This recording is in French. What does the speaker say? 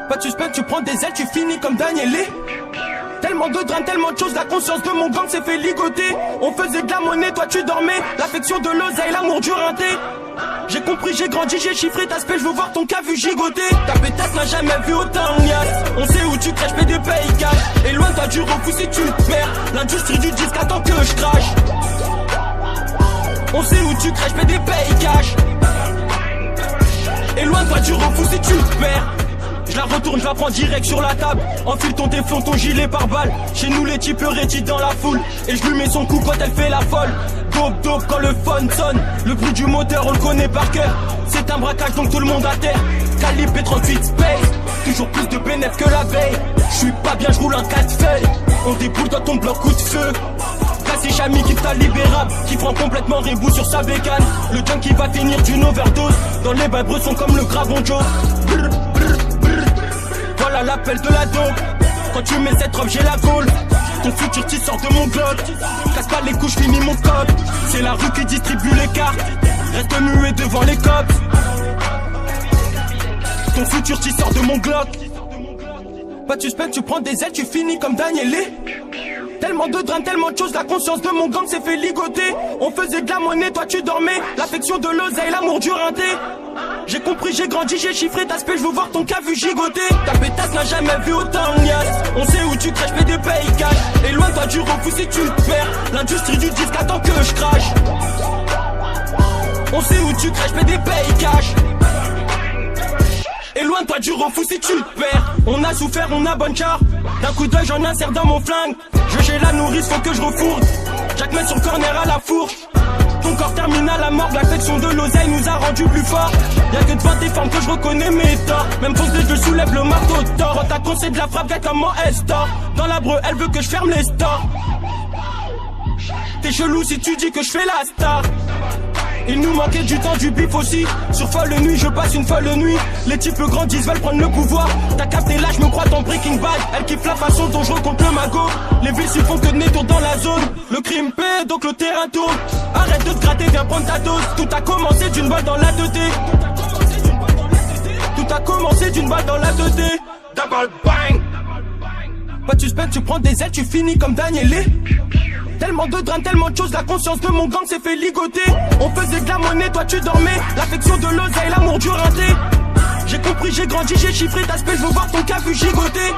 Pas de suspense, tu prends des ailes, tu finis comme Danielé. Tellement de drames, tellement de choses, la conscience de mon gang s'est fait ligoter. On faisait de la monnaie, toi tu dormais. L'affection de l'oseille, l'amour du rinté. J'ai compris, j'ai grandi, j'ai chiffré ta spé, je veux voir ton cas vu gigoter. Ta pétasse n'a jamais vu autant niasse. On sait où tu crèches, mais des pays cash. Et loin toi du refus si tu te perds. L'industrie du disque attend que je crache. On sait où tu crèches, mais des pays cash. Et loin toi du refus si tu te perds. Je la retourne, je la prends direct sur la table. Enfile ton téflon, ton gilet par balle. Chez nous les types rétis dans la foule. Et je lui mets son coup quand elle fait la folle. Dope dope quand le phone sonne. Le bruit du moteur on le connaît par cœur. C'est un braquage donc tout le monde à terre. Calibre P38 Space. Toujours plus de bénéfices que la veille. Je suis pas bien, je roule un 4 feuilles. On déboule dans ton bloc coup de feu. Cassis Chami qui t'a libérable. Qui prend complètement rebou sur sa bécane. Le junk qui va finir d'une overdose. Dans les bains bressons comme le Gravon Joe. Voilà l'appel de la dope. Quand tu mets cette robe j'ai la gaule. Ton futur tu sors de mon glock. Casse pas les couches, finis mon code. C'est la rue qui distribue les cartes. Reste muet devant les cops. Ton futur tu sors de mon glock. Pas de suspense, tu prends des ailes, tu finis comme Danielé. Tellement de drames, tellement de choses, la conscience de mon gang s'est fait ligoter. On faisait de la monnaie, toi tu dormais. L'affection de l'oseille, l'amour du rinté. J'ai compris, j'ai grandi, j'ai chiffré ta spé, je veux voir ton cas vu gigoter. Ta pétasse n'a jamais vu autant niasse. On sait où tu crèches, mais des pays cash. Et loin toi du refus si tu te perds. L'industrie du disque attend que je crache. On sait où tu crèches, mais des pays cash. Et loin toi du refus si tu te perds. On a souffert, on a bonne char. D'un coup d'œil j'en insère dans mon flingue. J'ai la nourrice, faut que je refourgue. Jack met sur le corner à la fourche. Ton corps termine à la mort, l'affection de l'oseille nous a rendu plus forts. Y'a que devant tes femmes que je reconnais mes torts. Même fonce je soulève le marteau de tort. Quand t'as conseillé de la frappe, gars comment elle store. Dans la breu, elle veut que je ferme les stores. T'es chelou si tu dis que je fais la star. Il nous manquait du temps, du bif aussi. Sur folle nuit, je passe une folle nuit. Les types grandissent, veulent prendre le pouvoir. T'as capté là, je me crois dans Breaking Bad. Elle kiffe la façon dont je rencontre le magot. Les villes s'y font que de tour dans la zone. Le crime paie, donc le terrain tourne. Arrête de te gratter, viens prendre ta dose. Tout a commencé d'une balle dans la 2D. Tout a commencé d'une balle dans la 2D. Double bang. Pas de suspense, tu prends des ailes, tu finis comme Danielé. Tellement de drames, tellement de choses, la conscience de mon gang s'est fait ligoter. On faisait de la monnaie, toi tu dormais. L'affection de l'oseille, l'amour du rinté. J'ai compris, j'ai grandi, j'ai chiffré ta spé, je veux voir ton cas vu gigoter.